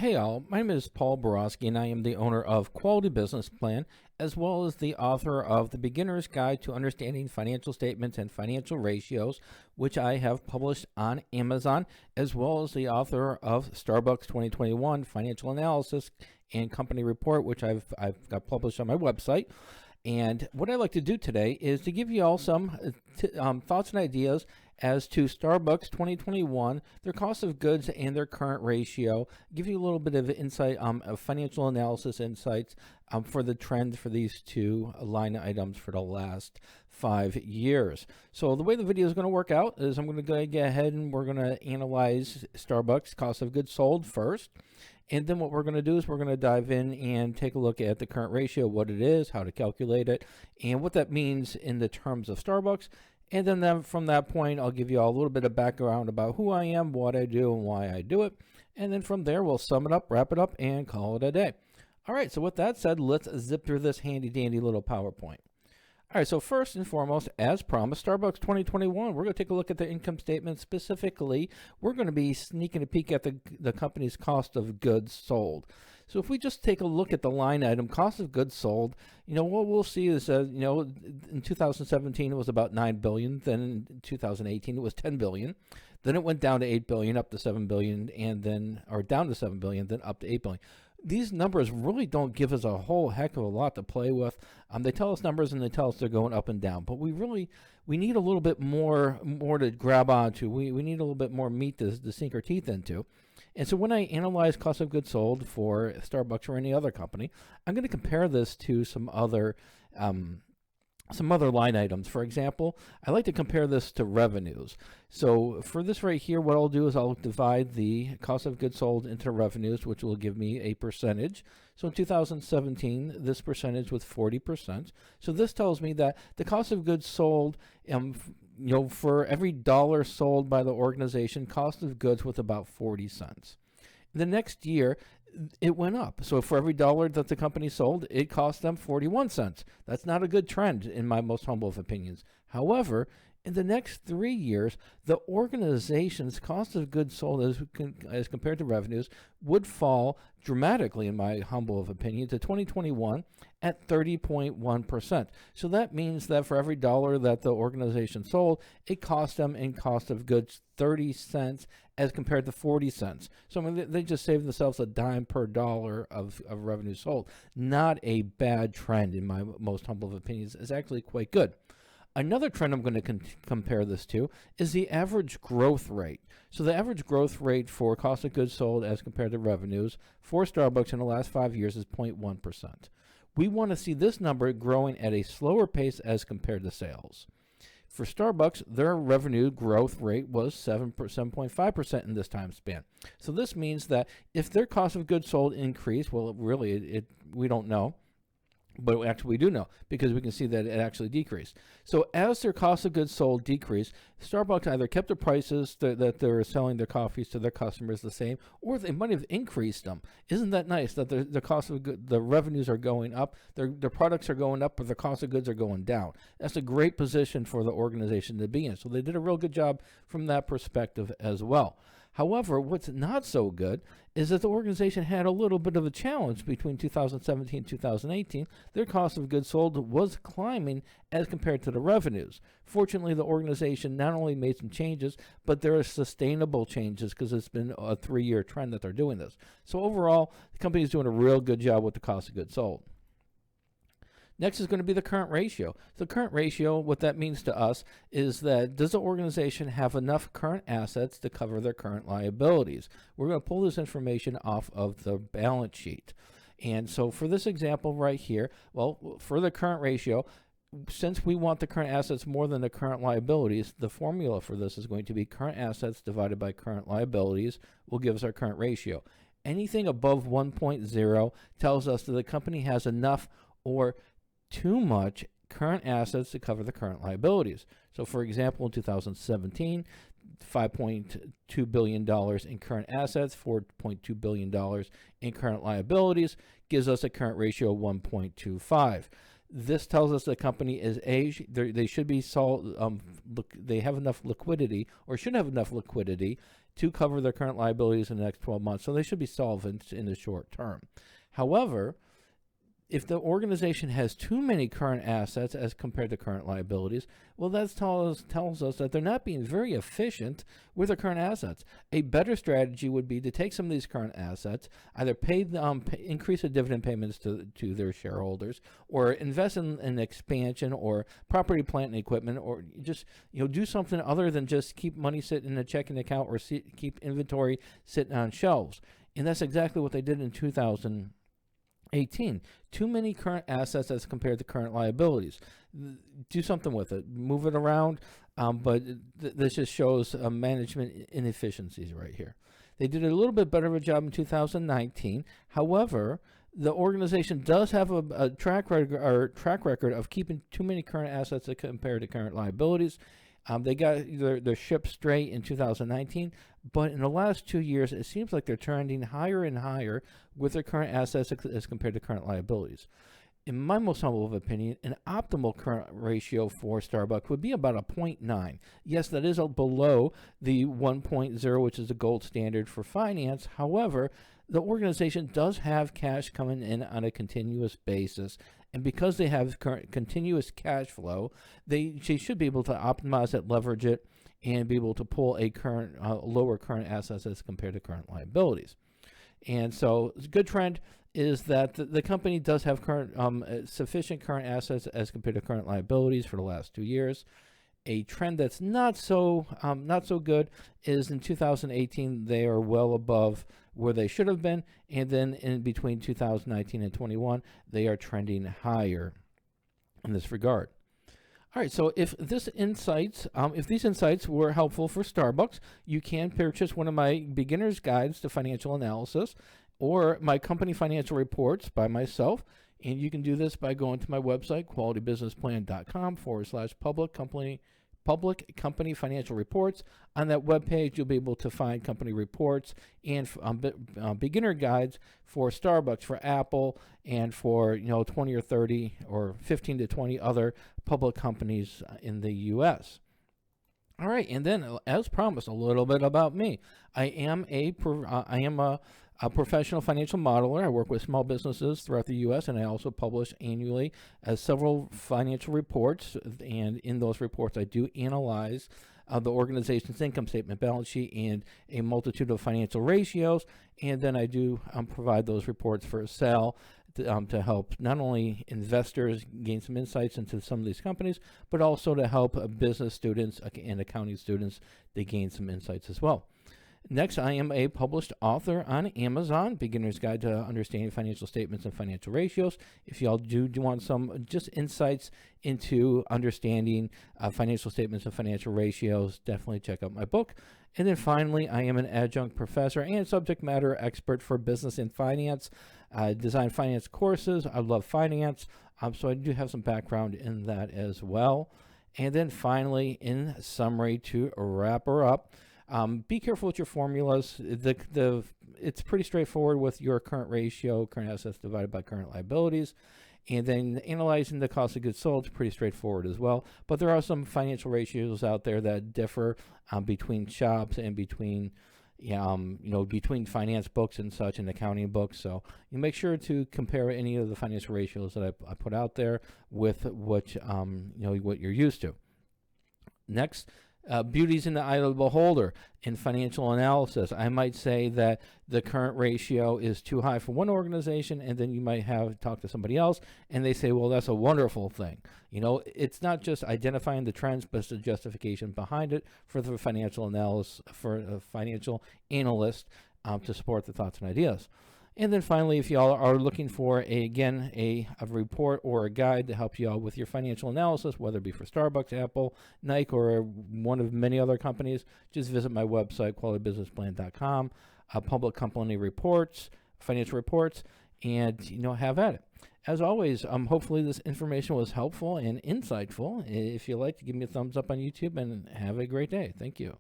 Hey all, my name is Paul Borosky and I am the owner of Quality Business Plan, as well as the author of The Beginner's Guide to Understanding Financial Statements and Financial Ratios, which I have published on Amazon, as well as the author of Starbucks 2021 Financial Analysis and Company Report, which I've got published on my website. And what I'd like to do today is to give you all some thoughts and ideas as to Starbucks 2021, their cost of goods and their current ratio, give you a little bit of insight, of financial analysis insights for the trend for these two line items for the last 5 years. So the way the video is going to work out is I'm going to go ahead and we're going to analyze Starbucks cost of goods sold first. And then what we're going to do is we're going to dive in and take a look at the current ratio, what it is, how to calculate it, and what that means in the terms of Starbucks. And then from that point, I'll give you all a little bit of background about who I am, what I do, and why I do it. And then from there, we'll sum it up, wrap it up, and call it a day. All right, so with that said, let's zip through this handy-dandy little PowerPoint. All right, so first and foremost, as promised, Starbucks 2021, we're going to take a look at the income statement. Specifically, we're going to be sneaking a peek at the company's cost of goods sold. So if we just take a look at the line item, cost of goods sold, what we'll see is, in 2017, it was about $9 billion. Then in 2018, it was $10 billion. Then it went down to $8 billion, up to $7 billion, or down to $7 billion, then up to $8 billion. These numbers really don't give us a whole heck of a lot to play with. They tell us numbers and they tell us they're going up and down, but we need a little bit more to grab onto. We need a little bit more meat to sink our teeth into. And so when I analyze cost of goods sold for Starbucks or any other company, I'm going to compare this to some other line items. For example, I like to compare this to revenues. So for this right here, what I'll do is I'll divide the cost of goods sold into revenues, which will give me a percentage. So in 2017, this percentage was 40%. So this tells me that the cost of goods sold, for every dollar sold by the organization, cost of goods was about 40 cents. The next year, it went up. So for every dollar that the company sold, it cost them 41 cents. That's not a good trend in my most humble of opinions. However, in the next 3 years, the organization's cost of goods sold as compared to revenues would fall dramatically, in my humble of opinion, to 2021 at 30.1%. So that means that for every dollar that the organization sold, it cost them in cost of goods 30 cents as compared to 40 cents. So they just saved themselves a dime per dollar of revenue sold. Not a bad trend in my most humble of opinions. It's actually quite good. Another trend I'm going to compare this to is the average growth rate. So the average growth rate for cost of goods sold as compared to revenues for Starbucks in the last 5 years is 0.1%. We want to see this number growing at a slower pace as compared to sales. For Starbucks, their revenue growth rate was 7.5% in this time span. So this means that if their cost of goods sold increased, well, really, we don't know. But actually we do know, because we can see that it actually decreased. So as their cost of goods sold decreased, Starbucks either kept the prices that they're selling their coffees to their customers the same, or they might have increased them. Isn't that nice that the cost of the revenues are going up, their products are going up, but the cost of goods are going down? That's a great position for the organization to be in. So they did a real good job from that perspective as well. However, what's not so good is that the organization had a little bit of a challenge between 2017 and 2018. Their cost of goods sold was climbing as compared to the revenues. Fortunately, the organization not only made some changes, but there are sustainable changes because it's been a 3-year trend that they're doing this. So overall, the company is doing a real good job with the cost of goods sold. Next is going to be the current ratio. The current ratio, what that means to us is that does the organization have enough current assets to cover their current liabilities? We're going to pull this information off of the balance sheet. And so for this example right here, well, for the current ratio, since we want the current assets more than the current liabilities, the formula for this is going to be current assets divided by current liabilities will give us our current ratio. Anything above 1.0 tells us that the company has enough or too much current assets to cover the current liabilities. So for example, in 2017, $5.2 billion in current assets, $4.2 billion in current liabilities gives us a current ratio of 1.25. This tells us the company is they should be they have enough liquidity, or should have enough liquidity to cover their current liabilities in the next 12 months. So they should be solvent in the short term. However, if the organization has too many current assets as compared to current liabilities, well, that tells us that they're not being very efficient with their current assets. A better strategy would be to take some of these current assets, either increase the dividend payments to their shareholders, or invest in expansion or property, plant, and equipment, or just do something other than just keep money sitting in a checking account or keep inventory sitting on shelves. And that's exactly what they did in 2018. Too many current assets as compared to current liabilities. Do something with it. Move it around. But this just shows management inefficiencies right here. They did a little bit better of a job in 2019. However, the organization does have a track record of keeping too many current assets as compared to current liabilities. They got their ship straight in 2019, but in the last 2 years, it seems like they're trending higher and higher with their current assets as compared to current liabilities. In my most humble opinion, an optimal current ratio for Starbucks would be about a 0.9. Yes, that is below the 1.0, which is the gold standard for finance. However, the organization does have cash coming in on a continuous basis. And because they have continuous cash flow, they should be able to optimize it, leverage it, and be able to pull a lower current assets as compared to current liabilities. And so a good trend is that the company does have sufficient current assets as compared to current liabilities for the last 2 years. A trend that's not so good is in 2018 they are well above where they should have been, and then in between 2019 and 21 they are trending higher in this regard. All right, so if these insights were helpful for Starbucks, you can purchase one of my beginner's guides to financial analysis or my company financial reports by myself. And you can do this by going to my website, qualitybusinessplan.com/public company financial reports. On that webpage, you'll be able to find company reports and beginner guides for Starbucks, for Apple, and for 20 or 30 or 15 to 20 other public companies in the U.S. All right, and then as promised, a little bit about me. I am a professional financial modeler. I work with small businesses throughout the U.S., and I also publish annually several financial reports. And in those reports, I do analyze the organization's income statement, balance sheet, and a multitude of financial ratios. And then I do provide those reports for sale to help not only investors gain some insights into some of these companies, but also to help business students and accounting students to gain some insights as well. Next, I am a published author on Amazon, Beginner's Guide to Understanding Financial Statements and Financial Ratios. If y'all do want some just insights into understanding financial statements and financial ratios, definitely check out my book. And then finally, I am an adjunct professor and subject matter expert for business and finance. I design finance courses. I love finance, so I do have some background in that as well. And then finally, in summary, to wrap her up, be careful with your formulas. It's pretty straightforward with your current ratio, current assets divided by current liabilities. And then analyzing the cost of goods sold is pretty straightforward as well. But there are some financial ratios out there that differ between shops and between finance books and such and accounting books. So you make sure to compare any of the financial ratios that I put out there with what you're used to. Next, beauty's in the eye of the beholder. In financial analysis, I might say that the current ratio is too high for one organization, and then you might talk to somebody else, and they say, well, that's a wonderful thing. It's not just identifying the trends, but it's the justification behind it for the financial analyst to support the thoughts and ideas. And then finally, if y'all are looking for a report or a guide to help y'all with your financial analysis, whether it be for Starbucks, Apple, Nike, or one of many other companies, just visit my website, qualitybusinessplan.com, public company reports, financial reports, and have at it. As always, hopefully this information was helpful and insightful. If you like, give me a thumbs up on YouTube, and have a great day. Thank you.